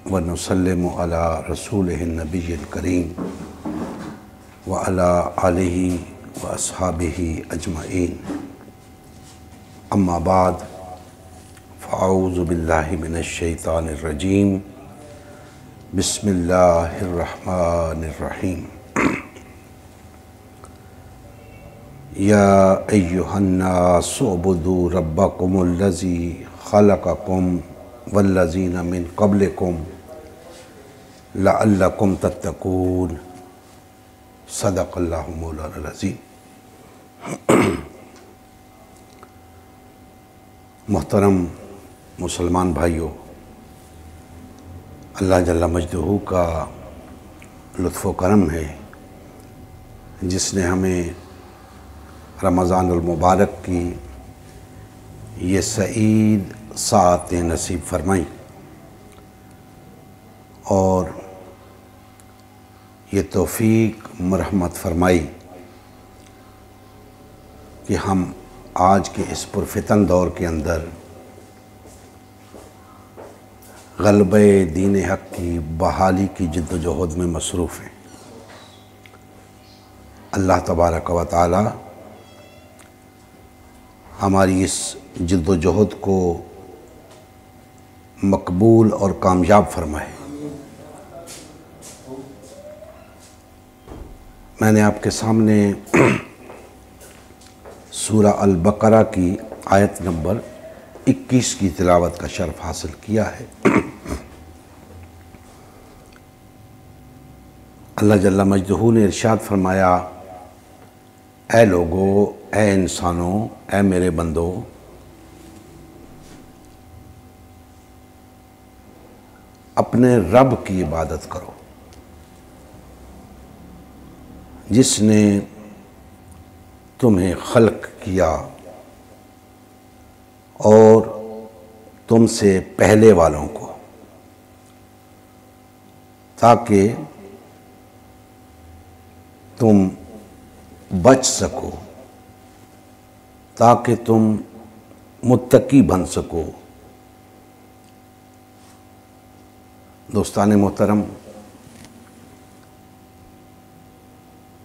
व नुसल्लिमु अला रसूलिहिन नबिय्यिल करीम व अला आलिहि व अस्हाबिहि अजमईन। अम्मा बाद फ़अऊज़ु बिल्लाहि मिनश शैतानिर रजीम। बिस्मिल्लाहिर रहमानिर रहीम। या अय्युहन्नासु उअ्बुदू रब्बकुमुल्लज़ी ख़लक़कुम वल्लज़ीना मिन क़ब्लिकुम लअल्लकुम तत्तक़ून। सदक़ल्लाहु मौलाना अज़ीम। मोहतरम मुसलमान भाइयों, अल्लाह जल्ला मजदहू का लुत्फ़ व करम है जिसने हमें रमज़ानुल मुबारक की ये सईद साअतें नसीब फरमाई और ये तौफ़ीक मरहमत फरमाई कि हम आज के इस पुरफ़ितन दौर के अंदर ग़लबे दीन हक़ की बहाली की जिद्दोजहद में मसरूफ़ हैं। अल्लाह तबारक व तआला हमारी इस जिद्दोजहद को मकबूल और कामयाब फरमाए। मैंने आपके सामने सूरा अल बकरा की आयत नंबर 21 की तिलावत का शर्फ हासिल किया है। अल्लाह जल्ला मजदहू ने इरशाद फरमाया, ऐ लोगो, ऐ इंसानों, ऐ मेरे बंदो, अपने रब की इबादत करो जिसने तुम्हें खल्क किया और तुमसे पहले वालों को, ताकि तुम बच सको, ताकि तुम मुत्तकी बन सको। दोस्तान मोहतरम,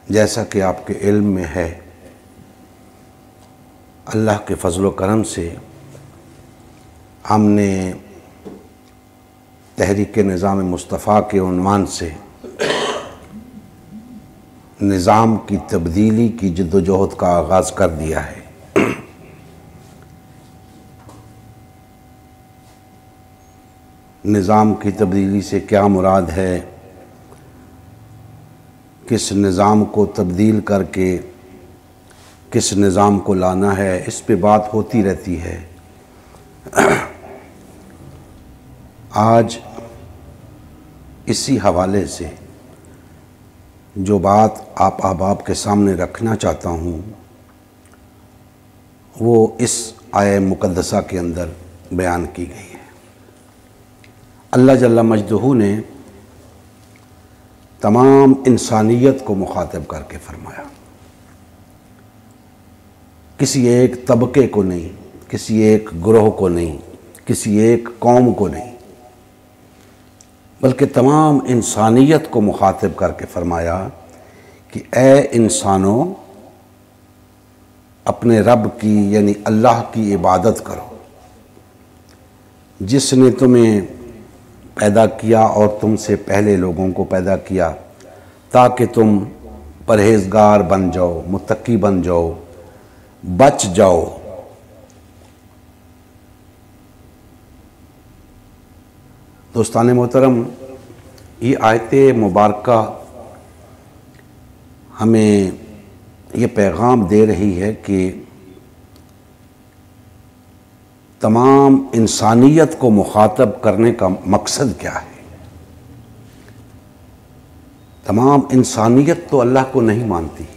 जैसा कि आपके इल्म में है, अल्लाह के फ़ज़ल व करम से हमने तहरीक निज़ाम मुस्तफ़ा के उन्वान से निज़ाम की तब्दीली की जिद्दोजहद का आगाज़ कर दिया है। निज़ाम की तब्दीली से क्या मुराद है, किस निज़ाम को तब्दील करके किस निज़ाम को लाना है, इस पे बात होती रहती है। आज इसी हवाले से जो बात आप अहबाब के सामने रखना चाहता हूँ वो इस आय मुक़द्दसा के अंदर बयान की गई है। अल्लाह जल्ला मजदहू ने तमाम इंसानियत को मुखातिब करके फरमाया, किसी एक तबके को नहीं, किसी एक ग्रोह को नहीं, किसी एक कौम को नहीं, बल्कि तमाम इंसानियत को मुखातिब करके फरमाया कि ए इंसानों, अपने रब की यानी अल्लाह की इबादत करो जिसने तुम्हें पैदा किया और तुमसे पहले लोगों को पैदा किया, ताकि तुम परहेज़गार बन जाओ, मुत्तकी बन जाओ, बच जाओ। दोस्तान मोहतरम, ये आयत मुबारका हमें ये पैगाम दे रही है कि तमाम इंसानियत को मुखातब करने का मकसद क्या है। तमाम इंसानियत तो अल्लाह को नहीं मानती,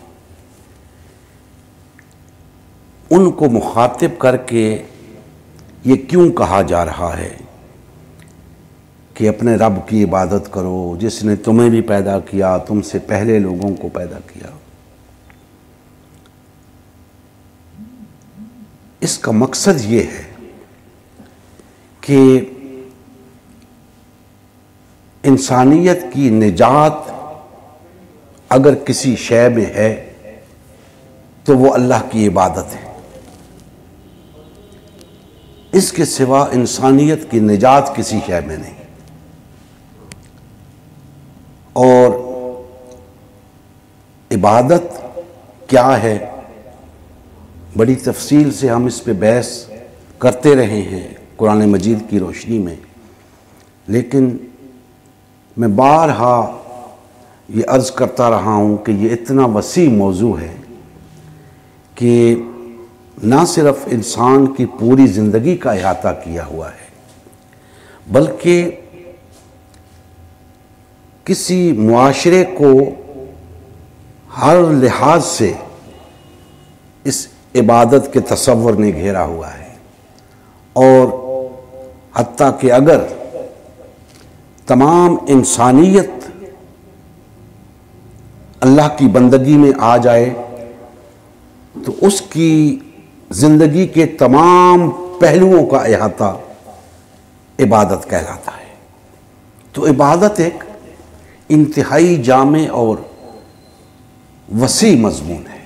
उनको मुखातिब करके ये क्यों कहा जा रहा है कि अपने रब की इबादत करो जिसने तुम्हें भी पैदा किया, तुमसे पहले लोगों को पैदा किया। इसका मकसद ये है कि इंसानियत की निजात अगर किसी शय में है तो वो अल्लाह की इबादत है। इसके सिवा इंसानियत की निजात किसी शय में नहीं। और इबादत क्या है, बड़ी तफसील से हम इस पे बहस करते रहे हैं कुरान मजीद की रोशनी में, लेकिन मैं बारहा ये अर्ज़ करता रहा हूँ कि ये इतना वसी मौजू है कि ना सिर्फ इंसान की पूरी ज़िंदगी का अहाता किया हुआ है, बल्कि किसी मुआशरे को हर लिहाज से इस इबादत के तसव्वुर ने घेरा हुआ है। और हत्ता कि अगर तमाम इंसानियत अल्लाह की बंदगी में आ जाए तो उसकी ज़िंदगी के तमाम पहलुओं का अहाता इबादत कहलाता है। तो इबादत एक इंतहाई जामे और वसी मज़मून है।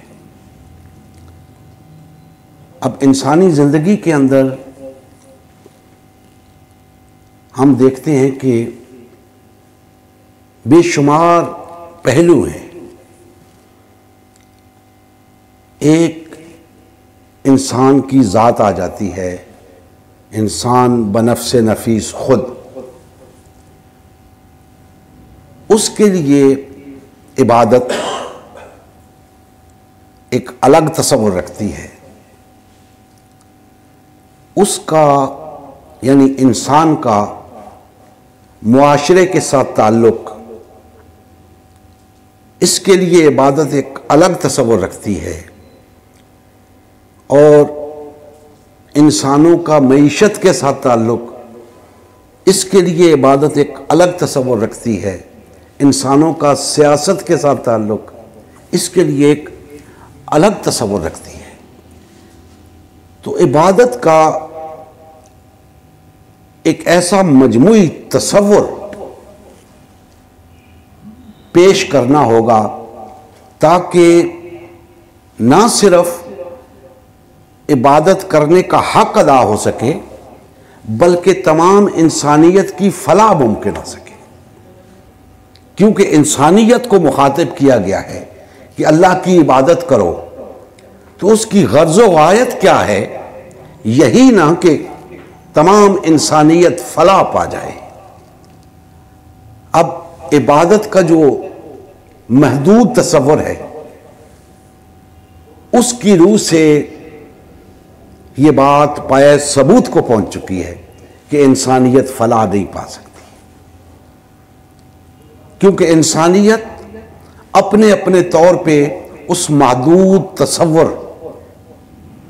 अब इंसानी ज़िंदगी के अंदर हम देखते हैं कि बेशुमार पहलू हैं। एक इंसान की ज़ात आ जाती है, इंसान बनफ्से नफीस खुद, उसके लिए इबादत एक अलग तस्वुर रखती है। उसका यानी इंसान का मुआशरे के साथ ताल्लुक़, इसके लिए इबादत एक अलग तस्वुर रखती है। और इंसानों का मईशत के साथ ताल्लुक़, इसके लिए इबादत एक अलग तस्वुर रखती है। इंसानों का सियासत के साथ ताल्लुक़, इसके लिए एक अलग तस्वुर रखती है। तो इबादत का एक ऐसा मजमूई तस्वुर पेश करना होगा ताकि ना सिर्फ इबादत करने का हक अदा हो सके, बल्कि तमाम इंसानियत की फलाह मुमकिन हो सके। क्योंकि इंसानियत को मुखातिब किया गया है कि अल्लाह की इबादत करो, तो उसकी गर्ज़ व गायत क्या है? यही ना कि तमाम इंसानियत फलाह पा जाए। अब इबादत का जो महदूद तस्वुर है, उसकी रूह से ये बात पाए सबूत को पहुंच चुकी है कि इंसानियत फलाह नहीं पा सकती। क्योंकि इंसानियत अपने अपने तौर पे उस महदूद तस्वुर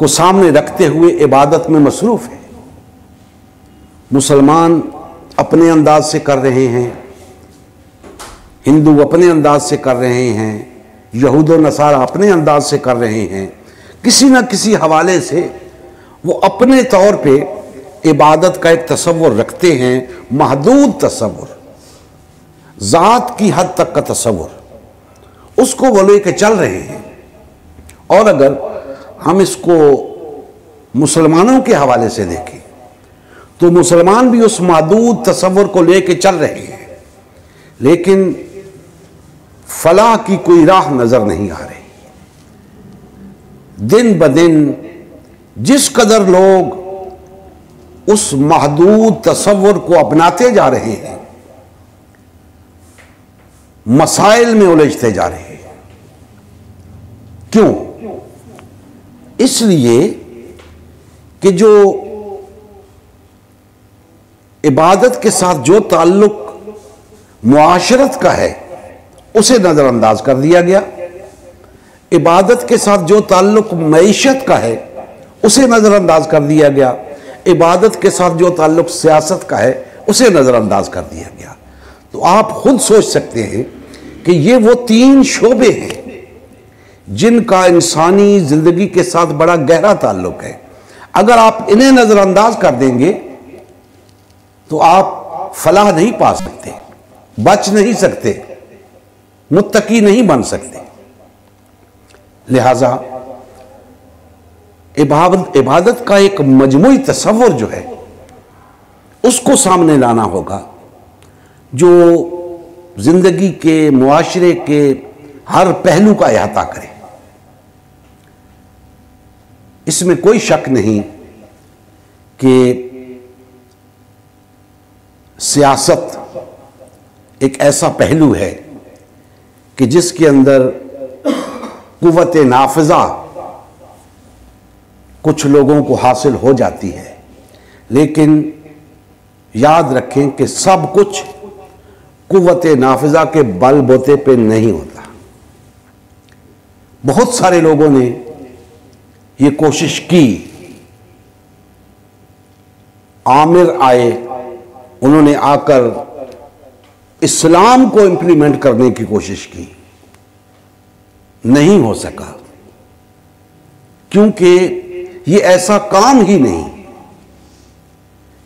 को सामने रखते हुए इबादत में मसरूफ़ है। मुसलमान अपने अंदाज से कर रहे हैं, हिंदू अपने अंदाज से कर रहे हैं, यहूद और नसारा अपने अंदाज से कर रहे हैं। किसी न किसी हवाले से वो अपने तौर पे इबादत का एक तस्वुर रखते हैं, महदूद तस्वुर, ज़ात की हद तक का तस्वुर, उसको वो लेके चल रहे हैं। और अगर हम इसको मुसलमानों के हवाले से देखें तो मुसलमान भी उस महदूद तस्वुर को लेके चल रहे हैं, लेकिन फलाह की कोई राह नजर नहीं आ रही। दिन ब दिन जिस कदर लोग उस महदूद तस्वुर को अपनाते जा रहे हैं, मसाइल में उलझते जा रहे हैं। क्यों? इसलिए कि जो इबादत के साथ जो ताल्लुक मुआशरत का है उसे नज़रअंदाज कर दिया गया, इबादत के साथ जो ताल्लुक मईशत का है उसे नज़रअंदाज कर दिया गया, इबादत के साथ जो ताल्लुक सियासत का है उसे नज़रअंदाज कर दिया गया। तो आप खुद सोच सकते हैं कि ये वो तीन शोबे हैं जिनका इंसानी ज़िंदगी के साथ बड़ा गहरा ताल्लुक है। अगर आप इन्हें नज़रअंदाज कर देंगे तो आप फलाह नहीं पा सकते। बच नहीं सकते, मुत्तकी नहीं बन सकते। लिहाजा इबादत का एक मजमूई तसव्वुर जो है उसको सामने लाना होगा, जो जिंदगी के, मुआशरे के हर पहलू का अहाता करे। इसमें कोई शक नहीं कि सियासत एक ऐसा पहलू है कि जिसके अंदर कुव्वत नाफिजा कुछ लोगों को हासिल हो जाती है, लेकिन याद रखें कि सब कुछ कुव्वत नाफिजा के बल बोते पे नहीं होता। बहुत सारे लोगों ने ये कोशिश की, आमिर आए, उन्होंने आकर इस्लाम को इंप्लीमेंट करने की कोशिश की, नहीं हो सका, क्योंकि ये ऐसा काम ही नहीं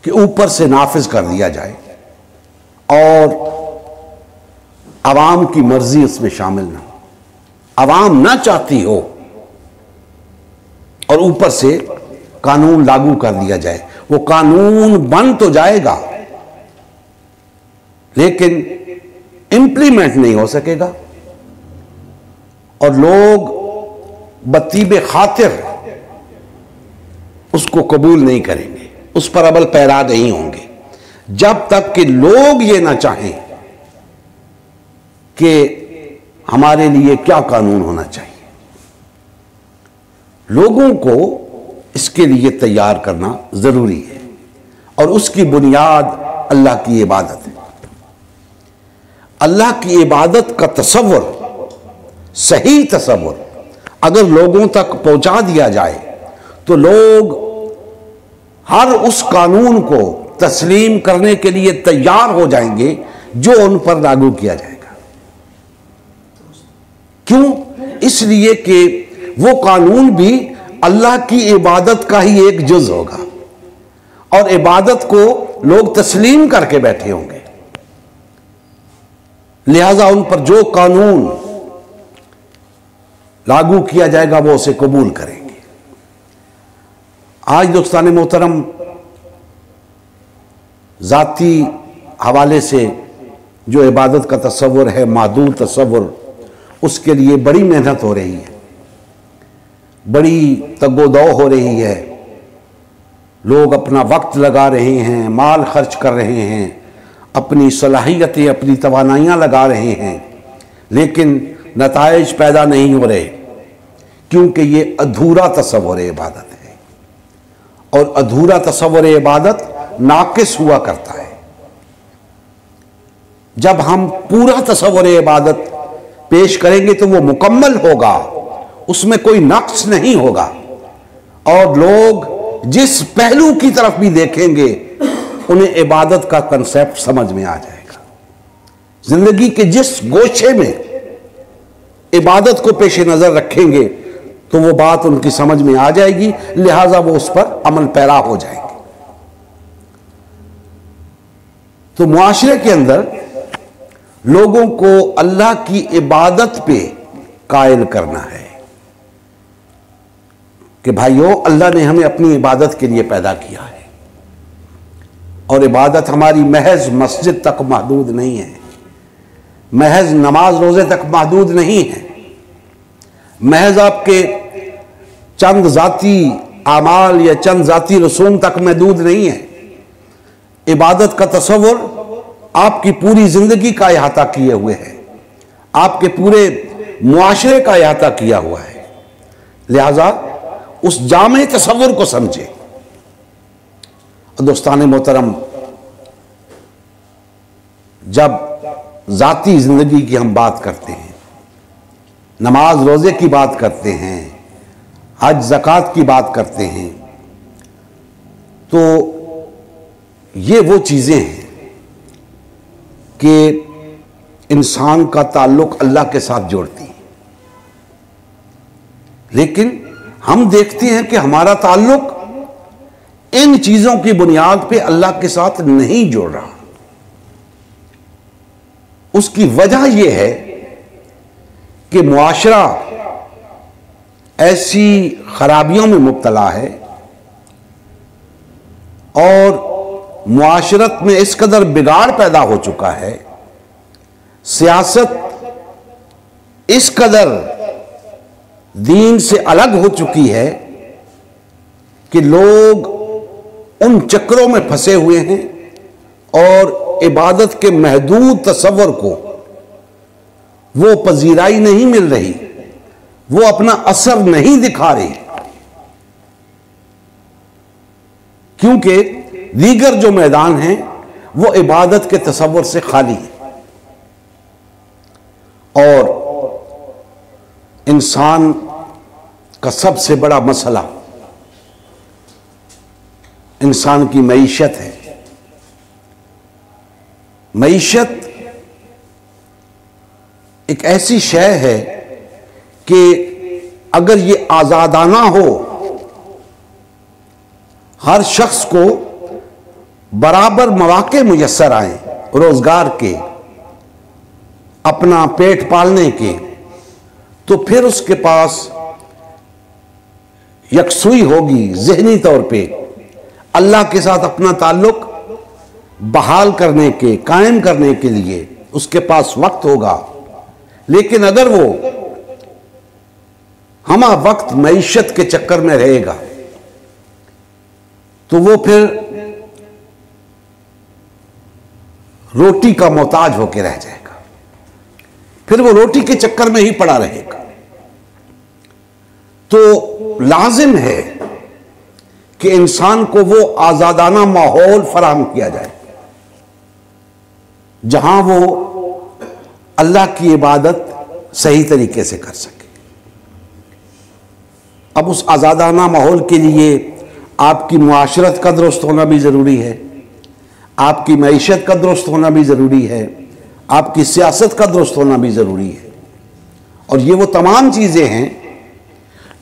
कि ऊपर से नाफिज कर दिया जाए और अवाम की मर्जी उसमें शामिल ना हो, अवाम ना चाहती हो और ऊपर से कानून लागू कर दिया जाए। वो कानून बन तो जाएगा लेकिन इंप्लीमेंट नहीं हो सकेगा और लोग बतीबे खातिर उसको कबूल नहीं करेंगे, उस पर अमल पैरा नहीं होंगे, जब तक कि लोग ये ना चाहें कि हमारे लिए क्या कानून होना चाहिए। लोगों को इसके लिए तैयार करना जरूरी है और उसकी बुनियाद अल्लाह की इबादत है। अल्लाह की इबादत का तसव्वुर, सही तसव्वुर अगर लोगों तक पहुंचा दिया जाए तो लोग हर उस कानून को तस्लीम करने के लिए तैयार हो जाएंगे जो उन पर लागू किया जाएगा। क्यों? इसलिए कि वो कानून भी अल्लाह की इबादत का ही एक जुज होगा और इबादत को लोग तस्लीम करके बैठे होंगे, लिहाजा उन पर जो कानून लागू किया जाएगा वो उसे कबूल करेंगे। आज दोस्तान मोहतरम, जाती हवाले से जो इबादत का तसव्वुर है, महदूद तसव्वुर, उसके लिए बड़ी मेहनत हो रही है, बड़ी तगोदौ हो रही है। लोग अपना वक्त लगा रहे हैं, माल खर्च कर रहे हैं, अपनी सलाहियतें, अपनी तवानाइयाँ लगा रहे हैं, लेकिन नताइज पैदा नहीं हो रहे, क्योंकि ये अधूरा तसव्वुर इबादत है और अधूरा तसव्वुर इबादत नाकिस हुआ करता है। जब हम पूरा तसव्वुर इबादत पेश करेंगे तो वो मुकम्मल होगा, उसमें कोई नक्स नहीं होगा और लोग जिस पहलू की तरफ भी देखेंगे उन्हें इबादत का कंसेप्ट समझ में आ जाएगा। जिंदगी के जिस गोशे में इबादत को पेश नजर रखेंगे तो वो बात उनकी समझ में आ जाएगी, लिहाजा वो उस पर अमल पैरा हो जाएंगे। तो मुआशरे के अंदर लोगों को अल्लाह की इबादत पे कायल करना है कि भाइयों, अल्लाह ने हमें अपनी इबादत के लिए पैदा किया है और इबादत हमारी महज मस्जिद तक महदूद नहीं है, महज नमाज रोजे तक महदूद नहीं है, महज आपके चंद जाती आमाल या चंद जाती रसूम तक महदूद नहीं है। इबादत का तसव्वुर आपकी पूरी जिंदगी का अहाता किए हुए है, आपके पूरे मुआशरे का अहाता किया हुआ है। लिहाजा उस जामे तसव्वुर को समझे। दोस्तान मोहतरम, जब जाती जिंदगी की हम बात करते हैं, नमाज रोजे की बात करते हैं, हज ज़कात की बात करते हैं, तो ये वो चीज़ें हैं कि इंसान का ताल्लुक अल्लाह के साथ जोड़ती हैं, लेकिन हम देखते हैं कि हमारा ताल्लुक इन चीज़ों की बुनियाद पे अल्लाह के साथ नहीं जोड़ रहा। उसकी वजह यह है कि मुआशरा ऐसी खराबियों में मुब्तला है और मुआशरत में इस कदर बिगाड़ पैदा हो चुका है, सियासत इस कदर दीन से अलग हो चुकी है कि लोग उन चक्रों में फंसे हुए हैं और इबादत के महदूद तसव्वुर को वो पजीराई नहीं मिल रही, वो अपना असर नहीं दिखा रही, क्योंकि दीगर जो मैदान हैं वो इबादत के तसव्वुर से खाली है। और इंसान का सबसे बड़ा मसला इंसान की मईशत है। मईशत एक ऐसी शय है कि अगर ये आजादाना हो, हर शख्स को बराबर मौके मुयस्सर आए रोजगार के, अपना पेट पालने के, तो फिर उसके पास यकसुई होगी। ज़हनी तौर पे अल्लाह के साथ अपना ताल्लुक बहाल करने के, कायम करने के लिए उसके पास वक्त होगा। लेकिन अगर वो हमा वक्त मईशत के चक्कर में रहेगा तो वो फिर रोटी का मोहताज होकर रह जाएगा, फिर वो रोटी के चक्कर में ही पड़ा रहेगा। तो लाजिम है कि इंसान को वो आजादाना माहौल फराहम किया जाए जहां वो अल्लाह की इबादत सही तरीके से कर सके। अब उस आजादाना माहौल के लिए आपकी मुआशरत का दुरुस्त होना भी ज़रूरी है, आपकी मईशत का दुरुस्त होना भी ज़रूरी है, आपकी सियासत का दुरुस्त होना भी ज़रूरी है। और ये वो तमाम चीज़ें हैं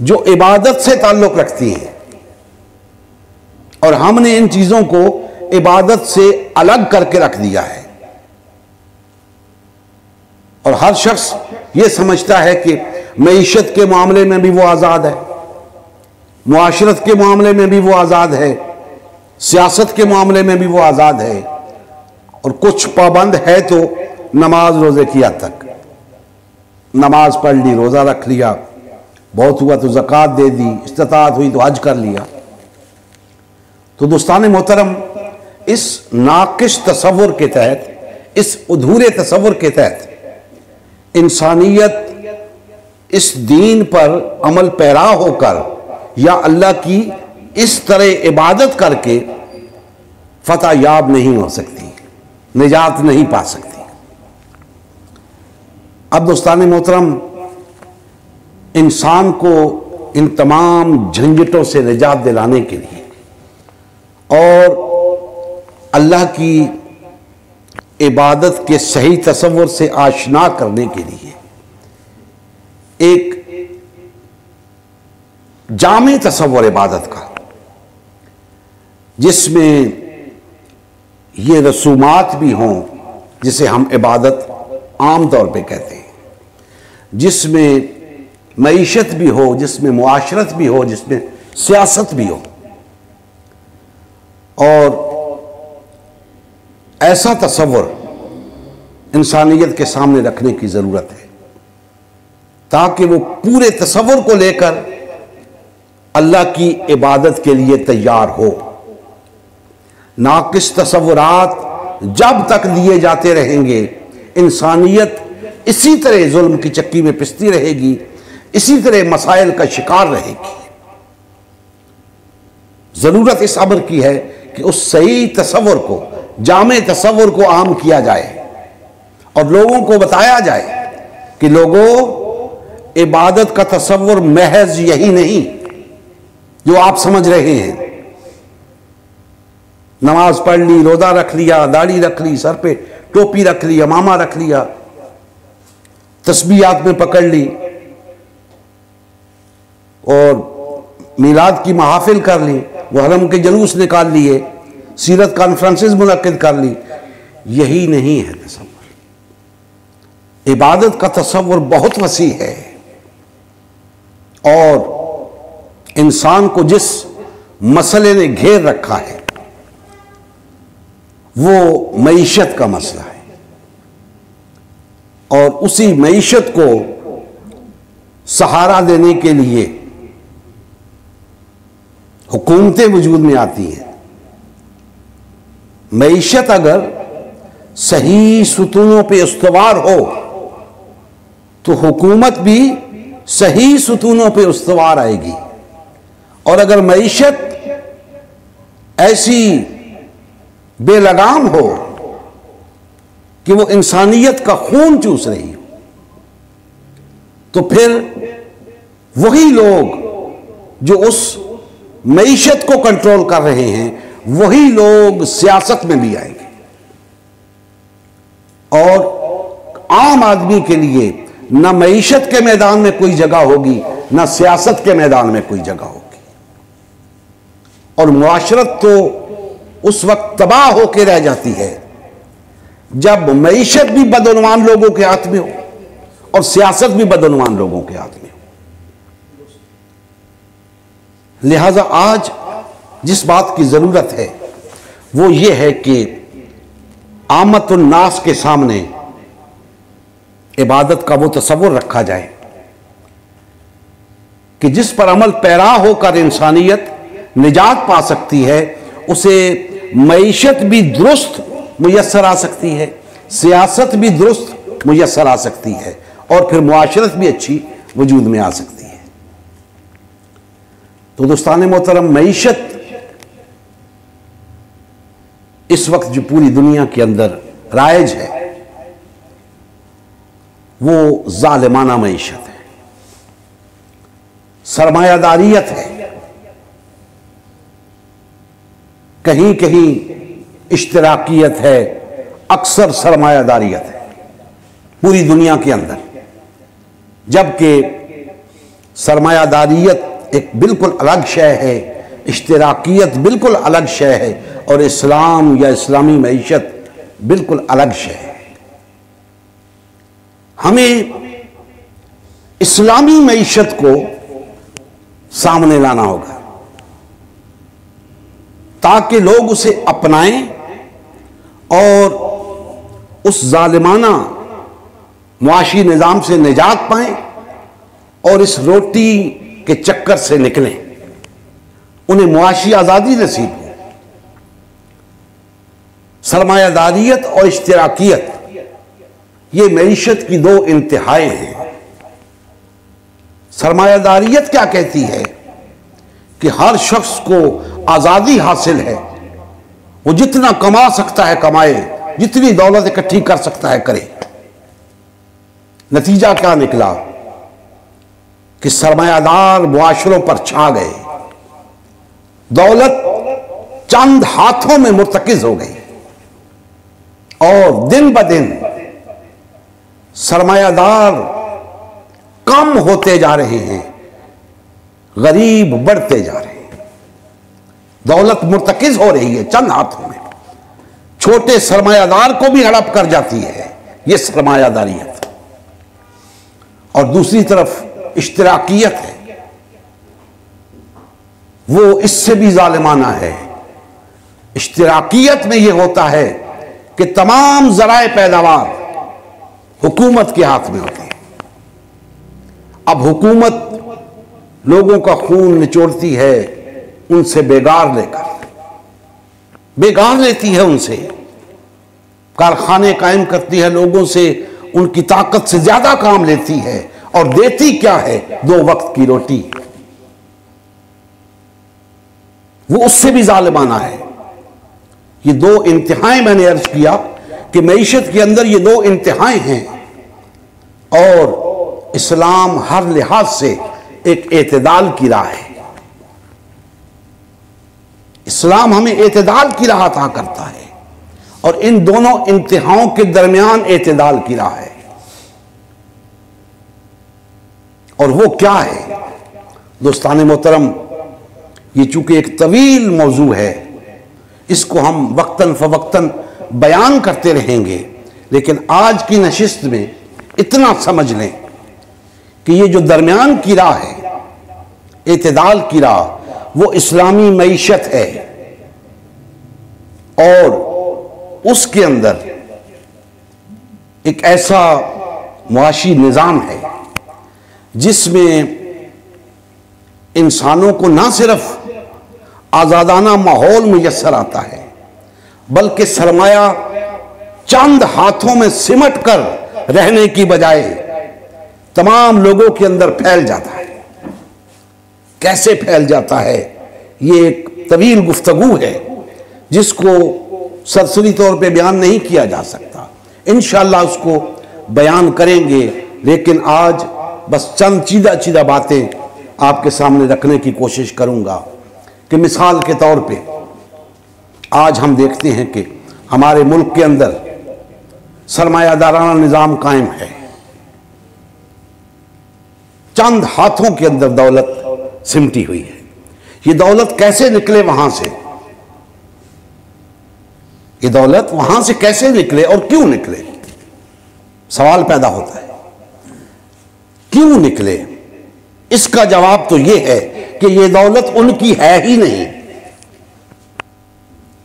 जो इबादत से ताल्लुक़ रखती हैं, और हमने इन चीज़ों को इबादत से अलग करके रख दिया है। और हर शख्स ये समझता है कि मईशत के मामले में भी वो आज़ाद है, मुआशरत के मामले में भी वो आज़ाद है, सियासत के मामले में भी वो आज़ाद है, और कुछ पाबंद है तो नमाज रोज़े की हद तक। नमाज पढ़ ली, रोज़ा रख लिया, बहुत हुआ तो ज़कात दे दी, इस्तिताअत हुई तो हज कर लिया। तो दोस्तान मोहतरम, इस नाकिस तसव्वुर के तहत, इस अधूरे तसव्वुर के तहत इंसानियत इस दीन पर अमल पैरा होकर या अल्लाह की इस तरह इबादत करके फतह याब नहीं हो सकती, निजात नहीं पा सकती। अब दोस्तान मोहतरम, इंसान को इन तमाम झंझटों से निजात दिलाने के लिए और अल्लाह की इबादत के सही तसव्वुर से आशना करने के लिए एक जामे तसव्वुर इबादत का, जिसमें ये रसूमात भी हों जिसे हम इबादत आम तौर पे कहते हैं, जिसमें मईशत भी हो, जिसमें मुआशरत भी हो, जिसमें सियासत भी हो, और ऐसा तसव्वुर इंसानियत के सामने रखने की ज़रूरत है ताकि वो पूरे तसव्वुर को लेकर अल्लाह की इबादत के लिए तैयार हो। नाकिस तसव्वुरात जब तक दिए जाते रहेंगे, इंसानियत इसी तरह जुल्म की चक्की में पिसती रहेगी, इसी तरह मसाइल का शिकार रहेगी। ज़रूरत इस अमर की है कि उस सही तसव्वुर को, जामे तसव्वुर को आम किया जाए और लोगों को बताया जाए कि लोगों, इबादत का तसव्वुर महज यही नहीं जो आप समझ रहे हैं। नमाज पढ़ ली, रोजा रख लिया, दाढ़ी रख ली, सर पे टोपी रख ली, अमामा रख लिया, तस्बीहात में पकड़ ली और मीलाद की महाफिल कर ली, मुहर्रम के जुलूस निकाल लिए, सीरत कॉन्फ्रेंसेस मुनक्किद कर ली। यही नहीं है तसव्वुर। इबादत का तस्वुर बहुत वसी है और इंसान को जिस मसले ने घेर रखा है वो मईशत का मसला है, और उसी मईशत को सहारा देने के लिए हुकूमतें वजूद में आती हैं। मईशत अगर सही सुतूनों पे इस्तवार हो तो हुकूमत भी सही सुतूनों पे इस्तवार आएगी, और अगर मईशत ऐसी बेलगाम हो कि वो इंसानियत का खून चूस रही हो, तो फिर वही लोग जो उस मईशत को कंट्रोल कर रहे हैं वही लोग सियासत में भी आएंगे, और आम आदमी के लिए ना मईशत के मैदान में कोई जगह होगी ना सियासत के मैदान में कोई जगह होगी, और मुआशरत तो उस वक्त तबाह होकर रह जाती है जब मईशत भी बदउनवान लोगों के हाथ में हो और सियासत भी बदउनवान लोगों के हाथ में हो। लिहाजा आज जिस बात की जरूरत है वो ये है कि आमतुन नास के सामने इबादत का वो तस्वुर रखा जाए कि जिस पर अमल पैरा होकर इंसानियत निजात पा सकती है, उसे मईशत भी दुरुस्त मुयस्सर आ सकती है, सियासत भी दुरुस्त मुयस्सर आ सकती है, और फिर मुआशरत भी अच्छी वजूद में आ सकती है। तो दोस्तान मोहतरम, मईशत इस वक्त जो पूरी दुनिया के अंदर राइज है वो जालिमाना मईशत है, सरमायादारियत है, कहीं कहीं इश्तराकियत है, अक्सर सरमायादारियत है पूरी दुनिया के अंदर, जबकि सरमायादारियत एक बिल्कुल अलग शय है, इश्तराकियत बिल्कुल अलग शय है, और इस्लाम या इस्लामी मईशत बिल्कुल अलग शय है। हमें इस्लामी मईशत को सामने लाना होगा ताकि लोग उसे अपनाएं और उस जालिमाना मुआशी निज़ाम से निजात पाएं और इस रोटी के चक्कर से निकलें, उन्हें मुआशी आज़ादी नसीब हो। सरमायादारियत और इश्तराकियत ये मईशत की दो इंतहाएं हैं। सरमायादारियत क्या कहती है कि हर शख्स को आज़ादी हासिल है, वो जितना कमा सकता है कमाए, जितनी दौलत इकट्ठी कर सकता है करे। नतीजा क्या निकला कि सरमायादार मुआशरों पर छा गए, दौलत चंद हाथों में मुर्तकिज हो गई, और दिन ब दिन सरमायादार कम होते जा रहे हैं, गरीब बढ़ते जा रहे हैं, दौलत मुर्तकिज हो रही है चंद हाथों में, छोटे सरमायादार को भी हड़प कर जाती है यह सरमायादारियत। और दूसरी तरफ इश्तराकियत है, वो इससे भी जालिमाना है। इश्तराकियत में यह होता है कि तमाम ज़राए पैदावार हुकूमत के हाथ में होते हैं। अब हुकूमत लोगों का खून निचोड़ती है उनसे बेगार लेती है, उनसे कारखाने कायम करती है, लोगों से उनकी ताकत से ज्यादा काम लेती है, और देती क्या है? 2 वक्त की रोटी। वो उससे भी जालिमाना है। ये 2 इंतहाएं मैंने अर्ज किया कि मईशत के अंदर ये 2 इंतहाएं हैं, और इस्लाम हर लिहाज से एक एतदाल की राह है। इस्लाम हमें एतदाल की राह अता करता है, और इन दोनों इंतहाओं के दरमियान एतदाल की राह है। और वो क्या है? दोस्तान मोहतरम, ये चूंकि एक तवील मौजू है, इसको हम वक्तन फवक्तन बयान करते रहेंगे, लेकिन आज की नशिस्त में इतना समझ लें कि ये जो दरमियान की राह है, इत्तेदाल की राह, वो इस्लामी मईशत है और उसके अंदर एक ऐसा मुआशी निज़ाम है जिसमें इंसानों को ना सिर्फ आज़ादाना माहौल मुयस्सर आता है बल्कि सरमाया चंद हाथों में सिमट कर रहने की बजाय तमाम लोगों के अंदर फैल जाता है। कैसे फैल जाता है, ये एक तवील गुफ्तगू है जिसको सरसरी तौर पे बयान नहीं किया जा सकता। इंशाअल्लाह उसको बयान करेंगे, लेकिन आज बस चंद चीदा बातें आपके सामने रखने की कोशिश करूंगा कि मिसाल के तौर पे आज हम देखते हैं कि हमारे मुल्क के अंदर सरमायादाराना निज़ाम कायम है। चंद हाथों के अंदर दौलत सिमटी हुई है। ये दौलत कैसे निकले वहां से, ये दौलत वहां से कैसे निकले और क्यों निकले, सवाल पैदा होता है। क्यों निकले, इसका जवाब तो यह है कि यह दौलत उनकी है ही नहीं।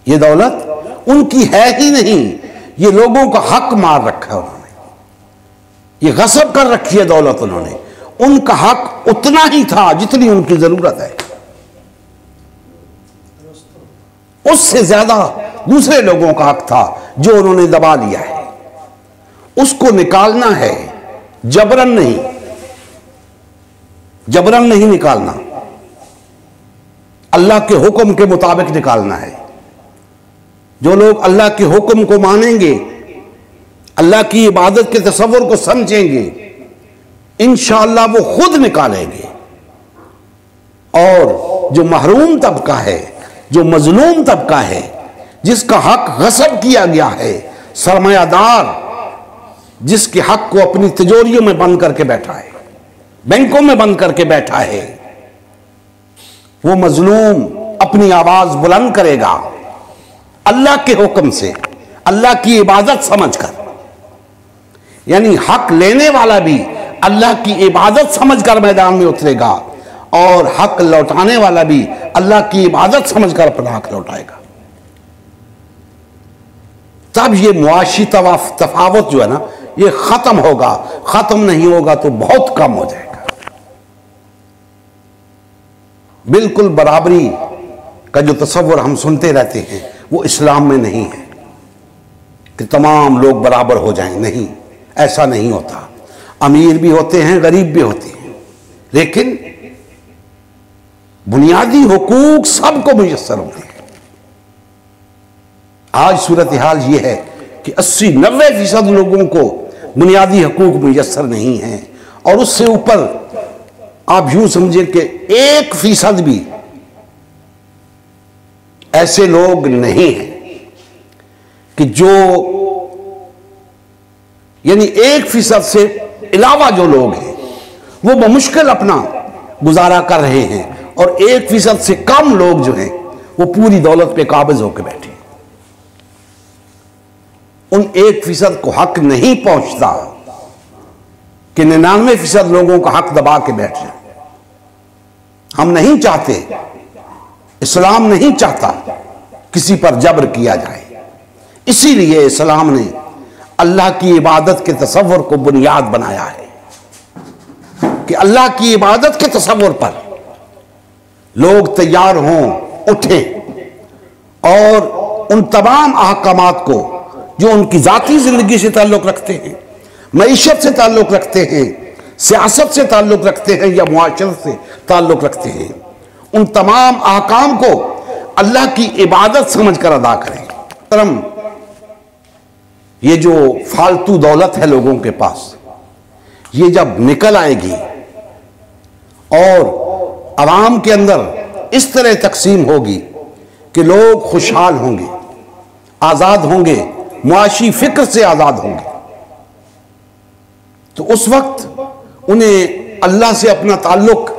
यह दौलत उनकी है ही नहीं, ये लोगों का हक मार रखा है उन्होंने, ये गसब कर रखी है दौलत उन्होंने। उनका हक उतना ही था जितनी उनकी जरूरत है, उससे ज्यादा दूसरे लोगों का हक था जो उन्होंने दबा लिया है। उसको निकालना है, जबरन नहीं, जबरन नहीं निकालना, अल्लाह के हुक्म के मुताबिक निकालना है। जो लोग अल्लाह के हुक्म को मानेंगे, अल्लाह की इबादत के तसव्वुर को समझेंगे, इंशाअल्लाह वो खुद निकालेंगे। और जो महरूम तबका है, जो मजलूम तबका है, जिसका हक गसब किया गया है, सरमायादार जिसके हक को अपनी तिजोरियों में बंद करके बैठा है, बैंकों में बंद करके बैठा है, वो मजलूम अपनी आवाज बुलंद करेगा अल्लाह के हुक्म से, अल्लाह की इबादत समझकर। यानी हक लेने वाला भी अल्लाह की इबादत समझकर मैदान में उतरेगा और हक लौटाने वाला भी अल्लाह की इबादत समझकर अपना हक लौटाएगा। तब ये मुआशी तफावत जो है ना, ये खत्म होगा। खत्म नहीं होगा तो बहुत कम हो जाएगा। बिल्कुल बराबरी का जो तसव्वुर हम सुनते रहते हैं वो इस्लाम में नहीं है कि तमाम लोग बराबर हो जाएं। नहीं, ऐसा नहीं होता। अमीर भी होते हैं, गरीब भी होते हैं, लेकिन बुनियादी हुकूक सबको मुयस्सर होते हैं। आज सूरत हाल ये है कि 80-90% लोगों को बुनियादी हुकूक मुयस्सर नहीं है, और उससे ऊपर आप यूं समझें कि 1% भी ऐसे लोग नहीं हैं कि जो, यानी 1% से अलावा जो लोग हैं वो बमुश्किल अपना गुजारा कर रहे हैं, और 1% से कम लोग जो हैं वो पूरी दौलत पे काबिज होकर बैठे। उन 1% को हक नहीं पहुंचता कि 99% लोगों का हक दबा के बैठ जाए। हम नहीं चाहते, इस्लाम नहीं चाहता किसी पर जबर किया जाए। इसीलिए इस्लाम ने अल्लाह की इबादत के तसव्वुर को बुनियाद बनाया है कि अल्लाह की इबादत के तसव्वुर पर लोग तैयार हों, उठें और उन तमाम अहकामात को जो उनकी जाती जिंदगी से ताल्लुक रखते हैं, मईशत से ताल्लुक रखते हैं, सियासत से ताल्लुक रखते हैं या मुआशरत से ताल्लुक रखते हैं, उन तमाम अहकाम को अल्लाह की इबादत समझकर अदा करें। तरम ये जो फालतू दौलत है लोगों के पास, ये जब निकल आएगी और आवाम के अंदर इस तरह तकसीम होगी कि लोग खुशहाल होंगे, आज़ाद होंगे, मुआशी फिक्र से आज़ाद होंगे, तो उस वक्त उन्हें अल्लाह से अपना ताल्लुक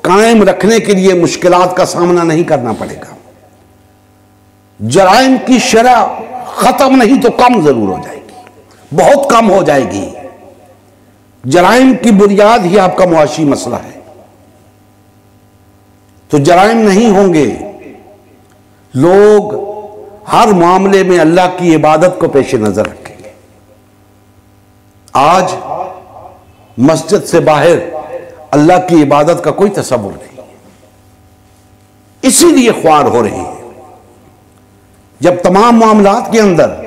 कायम रखने के लिए मुश्किलात का सामना नहीं करना पड़ेगा। जराइम की शरह खत्म नहीं तो कम जरूर हो जाएगी, बहुत कम हो जाएगी। जराइम की बुनियाद ही आपका मुआशी मसला है। तो जराइम नहीं होंगे, लोग हर मामले में अल्लाह की इबादत को पेश नजर रखेंगे। आज मस्जिद से बाहर अल्लाह की इबादत का कोई तसव्वुर नहीं है, इसीलिए ख्वार हो रहे हैं। जब तमाम मामलात के अंदर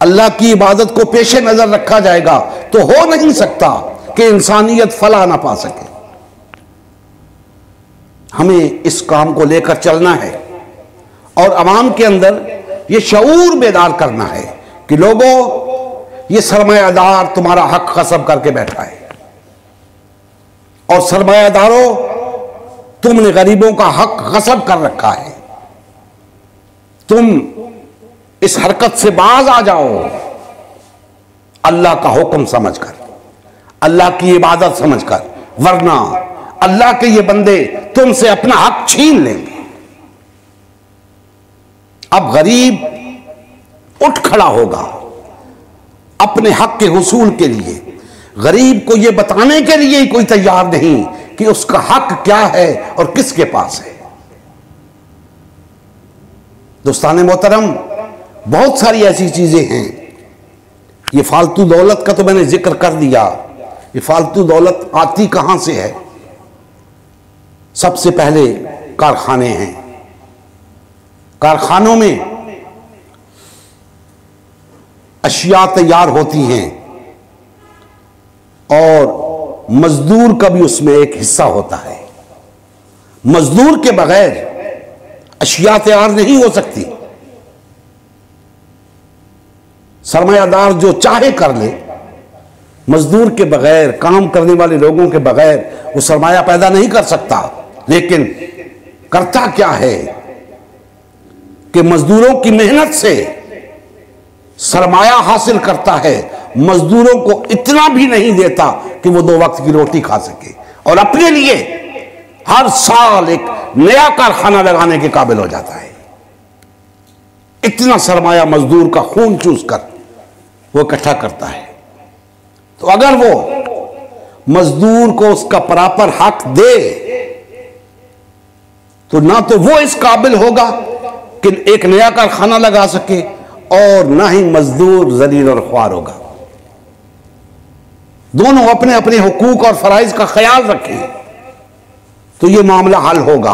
अल्लाह की इबादत को पेश नजर रखा जाएगा तो हो नहीं सकता कि इंसानियत फलाह ना पा सके। हमें इस काम को लेकर चलना है और अवाम के अंदर यह शऊर बेदार करना है कि लोगों, ये सरमायादार तुम्हारा हक गस्ब करके बैठा है और सरमायादारों, तुमने गरीबों का हक गस्ब कर रखा है। तुम इस हरकत से बाज आ जाओ, अल्लाह का हुक्म समझकर, अल्लाह की इबादत समझकर, वरना अल्लाह के ये बंदे तुमसे अपना हक छीन लेंगे। अब गरीब उठ खड़ा होगा अपने हक के हुसूल के लिए। गरीब को यह बताने के लिए ही कोई तैयार नहीं कि उसका हक क्या है और किसके पास है। दोस्ताने मोहतरम, बहुत सारी ऐसी चीजें हैं। ये फालतू दौलत का तो मैंने जिक्र कर दिया। ये फालतू दौलत आती कहां से है? सबसे पहले कारखाने हैं। कारखानों में अशिया तैयार होती हैं और मजदूर का भी उसमें एक हिस्सा होता है। मजदूर के बगैर अशिया तैयार नहीं हो सकती। सरमायादार जो चाहे कर ले, मजदूर के बगैर, काम करने वाले लोगों के बगैर वो सरमाया पैदा नहीं कर सकता। लेकिन करता क्या है कि मजदूरों की मेहनत से सरमाया हासिल करता है, मजदूरों को इतना भी नहीं देता कि वो 2 वक्त की रोटी खा सके, और अपने लिए हर साल एक नया कारखाना लगाने के काबिल हो जाता है। इतना सरमाया मजदूर का खून चूस कर वो इकट्ठा करता है। तो अगर वो मजदूर को उसका बराबर हक दे तो ना तो वो इस काबिल होगा कि एक नया कारखाना लगा सके, और ना ही मजदूर जलील और ख्वार होगा। दोनों अपने अपने हुकूक और फराइज का ख्याल रखें तो ये मामला हल होगा।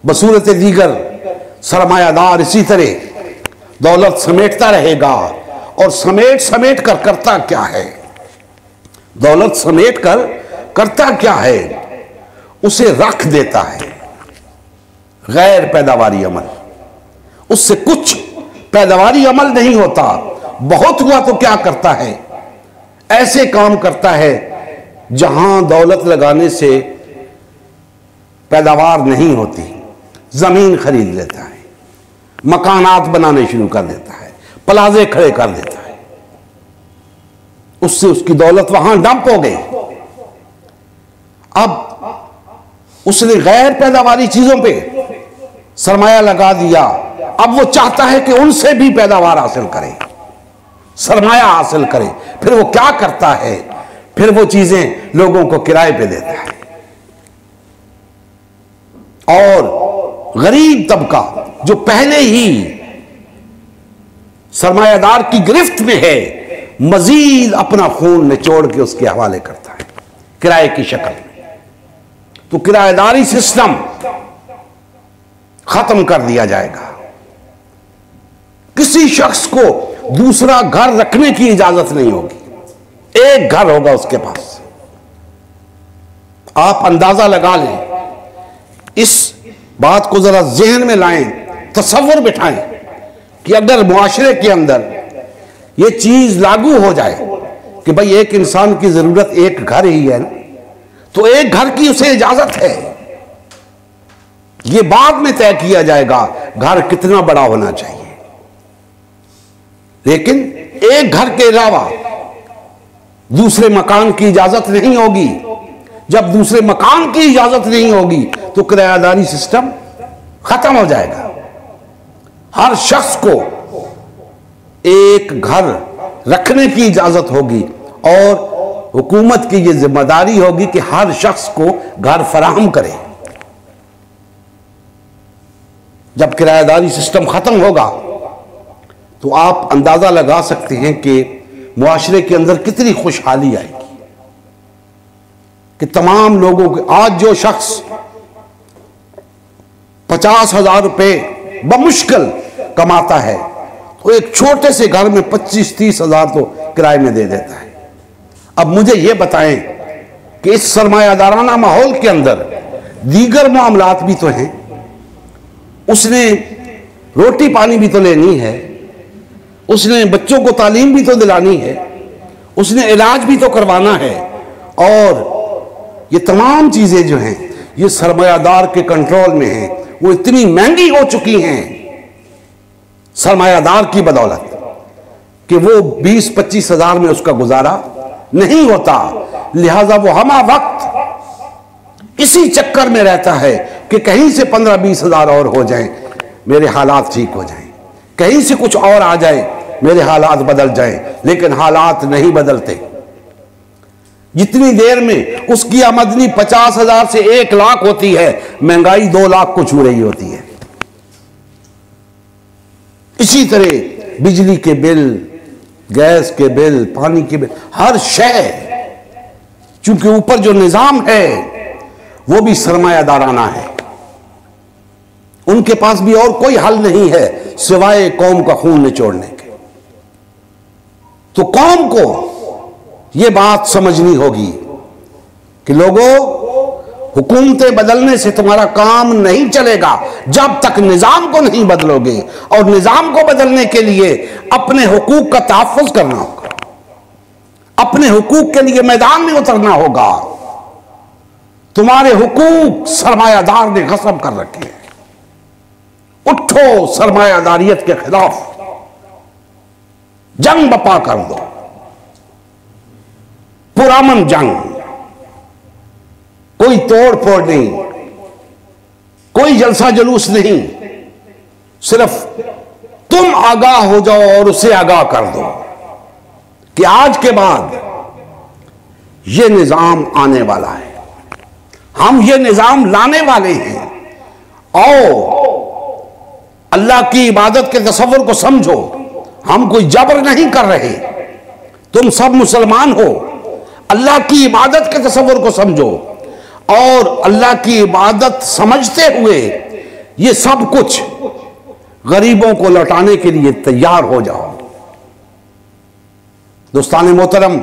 बसूरत दीगर सरमायादार इसी तरह दौलत समेटता रहेगा, और समेट समेट कर करता क्या है? दौलत समेट कर करता क्या है? उसे रख देता है गैर पैदावारी अमल। उससे कुछ पैदावारी अमल नहीं होता। बहुत हुआ तो क्या करता है? ऐसे काम करता है जहां दौलत लगाने से पैदावार नहीं होती। जमीन खरीद लेता है, मकानात बनाने शुरू कर देता है, प्लाजे खड़े कर देता है। उससे उसकी दौलत वहां डंप हो गई। अब उसने गैर पैदावारी चीजों पे सरमाया लगा दिया। अब वो चाहता है कि उनसे भी पैदावार हासिल करे, सरमाया हासिल करे। फिर वो क्या करता है? फिर वो चीजें लोगों को किराए पे देता है, और गरीब तबका जो पहले ही सरमायादार की गिरफ्त में है, मजीद अपना खून निचोड़ के उसके हवाले करता है किराए की शक्ल में। तो किराएदारी सिस्टम खत्म कर दिया जाएगा। किसी शख्स को दूसरा घर रखने की इजाजत नहीं होगी। एक घर होगा उसके पास। आप अंदाजा लगा लें, इस बात को जरा जहन में लाएं, तसव्वुर बिठाएं कि अगर मुआशरे के अंदर यह चीज लागू हो जाए कि भाई एक इंसान की जरूरत एक घर ही है ना, तो एक घर की उसे इजाजत है। यह बाद में तय किया जाएगा घर कितना बड़ा होना चाहिए, लेकिन एक घर के अलावा दूसरे मकान की इजाजत नहीं होगी। जब दूसरे मकान की इजाजत नहीं होगी तो किरायादारी सिस्टम खत्म हो जाएगा। हर शख्स को एक घर रखने की इजाजत होगी, और हुकूमत की ये जिम्मेदारी होगी कि हर शख्स को घर फराहम करे। जब किराएदारी सिस्टम खत्म होगा तो आप अंदाजा लगा सकते हैं कि मुआशरे के अंदर कितनी खुशहाली आएगी, कि तमाम लोगों के आज जो शख्स 50,000 रुपए बमुश्किल कमाता है तो एक छोटे से घर में 25-30 हजार तो किराए में दे देता है। अब मुझे यह बताएं कि इस सरमायादाराना माहौल के अंदर दीगर मामलात भी तो हैं, उसने रोटी पानी भी तो लेनी है, उसने बच्चों को तालीम भी तो दिलानी है, उसने इलाज भी तो करवाना है, और ये तमाम चीजें जो हैं ये सरमायादार के कंट्रोल में हैं। वो इतनी महंगी हो चुकी हैं सरमायादार की बदौलत कि वो 20-25 हजार में उसका गुजारा नहीं होता। लिहाजा वो हमा वक्त इसी चक्कर में रहता है कि कहीं से 15-20 हजार और हो जाएं, मेरे हालात ठीक हो जाएं, कहीं से कुछ और आ जाए, मेरे हालात बदल जाएं। लेकिन हालात नहीं बदलते। जितनी देर में उसकी आमदनी 50,000 से 1 लाख होती है, महंगाई 2 लाख को छू रही होती है। इसी तरह बिजली के बिल, गैस के बिल, पानी के बिल, हर शय, चूंकि ऊपर जो निजाम है वो भी सरमायादाराना है। उनके पास भी और कोई हल नहीं है सिवाय कौम का खून निचोड़ने के। तो कौम को यह बात समझनी होगी कि लोगों, हुकूमतें बदलने से तुम्हारा काम नहीं चलेगा जब तक निजाम को नहीं बदलोगे, और निजाम को बदलने के लिए अपने हुकूक का तहफ़्फ़ुज़ करना होगा, अपने हुकूक के लिए मैदान में उतरना होगा। तुम्हारे हुकूक सरमायादार ने गस्ब कर रखे हैं। उठो, सरमायादारियत के खिलाफ जंग बपा कर दो, पुरामन जंग, कोई तोड़ फोड़ नहीं, कोई जलसा जुलूस नहीं, सिर्फ तुम आगाह हो जाओ और उसे आगाह कर दो कि आज के बाद यह निजाम आने वाला है, हम ये निजाम लाने वाले हैं। और अल्लाह की इबादत के तसव्वुर को समझो, हम कोई जबर नहीं कर रहे, तुम सब मुसलमान हो। अल्लाह की इबादत के तसव्वुर को समझो, और अल्लाह की इबादत समझते हुए ये सब कुछ गरीबों को लौटाने के लिए तैयार हो जाओ। दोस्तान मोहतरम,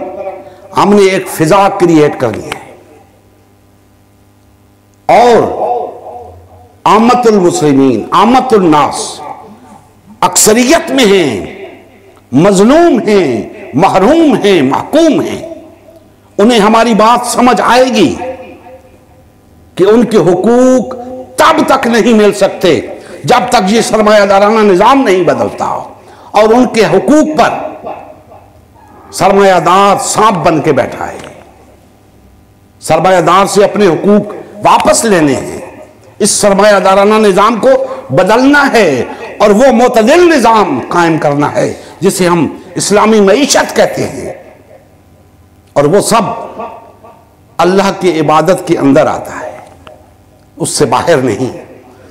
हमने एक फिजा क्रिएट करनी है, और आमतुल मुस्लिमीन, आमतुल नास अक्सरियत में हैं, मजलूम हैं, महरूम हैं, महकूम हैं। उन्हें हमारी बात समझ आएगी कि उनके हुकूक तब तक नहीं मिल सकते जब तक ये सरमायादाराना निजाम नहीं बदलता, और उनके हुकूक पर सरमायादार सांप बन के बैठा है। सरमायादार से अपने हुकूक वापस लेने हैं, इस सरमायादाराना निजाम को बदलना है, और वो मुतदिल निजाम कायम करना है जिसे हम इस्लामी मईशत कहते हैं। और वो सब अल्लाह की इबादत के अंदर आता है, उससे बाहर नहीं।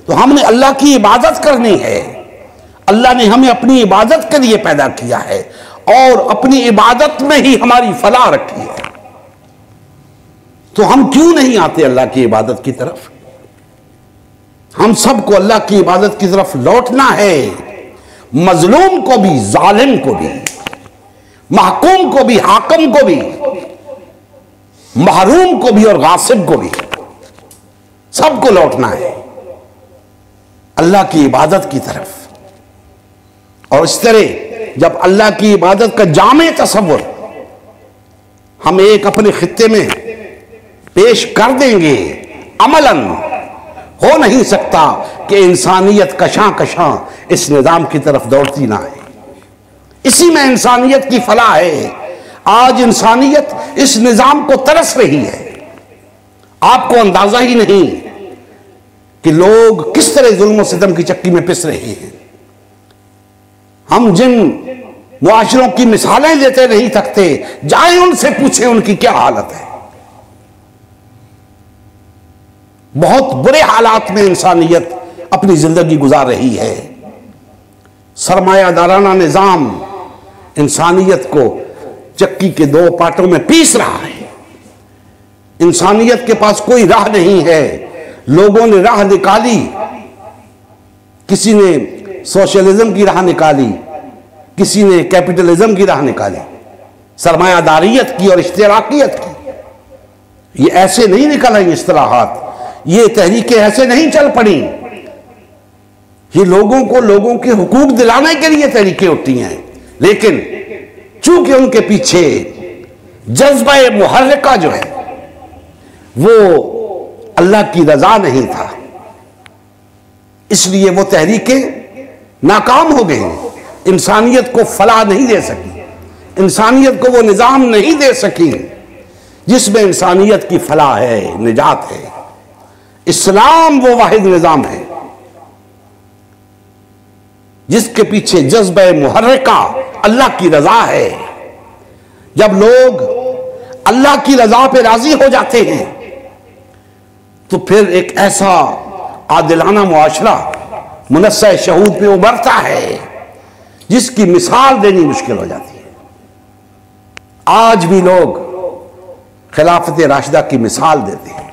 तो हमने अल्लाह की इबादत करनी है। अल्लाह ने हमें अपनी इबादत के लिए पैदा किया है, और अपनी इबादत में ही हमारी फलाह रखी है। तो हम क्यों नहीं आते अल्लाह की इबादत की तरफ? हम सबको अल्लाह की इबादत की तरफ लौटना है। मजलूम को भी, जालिम को भी, महकूम को भी, हाकिम को भी, महरूम को भी और गासिब को भी, सबको लौटना है अल्लाह की इबादत की तरफ। और इस तरह जब अल्लाह की इबादत का जामे तसव्वुर हम एक अपने खित्ते में पेश कर देंगे, अमलन हो नहीं सकता कि इंसानियत कशां कशां इस निजाम की तरफ दौड़ती ना है। इसी में इंसानियत की फलाह है। आज इंसानियत इस निजाम को तरस रही है। आपको अंदाजा ही नहीं कि लोग किस तरह जुल्म और सितम की चक्की में पिस रहे हैं। हम जिन मुआशरों की मिसालें देते नहीं थकते। जाएं उनसे पूछें उनकी क्या हालत है। बहुत बुरे हालात में इंसानियत अपनी जिंदगी गुजार रही है। सरमायादाराना निजाम इंसानियत को चक्की के दो पार्टों में पीस रहा है। इंसानियत के पास कोई राह नहीं है। लोगों ने राह निकाली, किसी ने सोशलिज्म की राह निकाली, किसी ने कैपिटलिज्म की राह निकाली, सरमायादारियत की और इश्तिराकियत की। ये ऐसे नहीं निकल आई इस्तिलाहात, ये तहरीकें ऐसे नहीं चल पड़ी। ये लोगों को लोगों के हुकूक दिलाने के लिए तहरीकें उठी हैं, लेकिन चूंकि उनके पीछे जज्बा मुहर्रिका जो है वो अल्लाह की रजा नहीं था, इसलिए वो तहरीकें नाकाम हो गई। इंसानियत को फलाह नहीं दे सकी, इंसानियत को वो निजाम नहीं दे सकी जिसमें इंसानियत की फलाह है, निजात है। इस्लाम वो वाहिद निजाम है जिसके पीछे जज्बा मुहर्रिका अल्लाह की रजा है। जब लोग अल्लाह की रजा पे राजी हो जाते हैं तो फिर एक ऐसा आदिलाना मुआशरा मुनस्सा शहूद पे उभरता है जिसकी मिसाल देनी मुश्किल हो जाती है। आज भी लोग खिलाफत राशिदा की मिसाल देते हैं,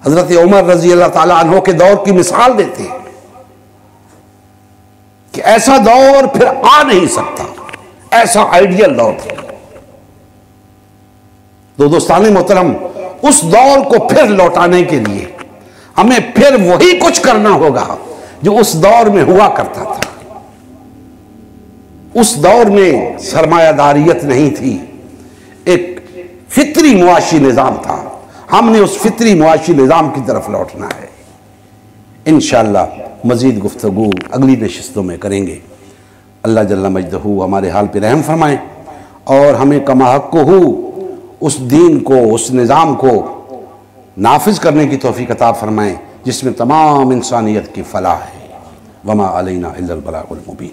हजरत उमर रजी अल्लाह ताला अन्हो के दौर की मिसाल देते हैं कि ऐसा दौर फिर आ नहीं सकता, ऐसा आइडियल दौर था। तो दोस्तान मोहतरम, उस दौर को फिर लौटाने के लिए हमें फिर वही कुछ करना होगा जो उस दौर में हुआ करता था। उस दौर में सरमायादारियत नहीं थी, एक फितरी मुआशी निजाम था। हमने उस फितरी मुआशी निजाम की तरफ लौटना है। इंशाअल्लाह मजीद गुफ्तगू अगली नशिस्तों में करेंगे। अल्लाह जल्ला मजदहू हमारे हाल पे रहम फरमाएं और हमें कमाहक्कुहू उस दीन को, उस निज़ाम को नाफिज करने की तौफीक अता फरमाएं जिसमें तमाम इंसानियत की फलाह है। वमा अलैना इल्लल बलागुल मुबीन।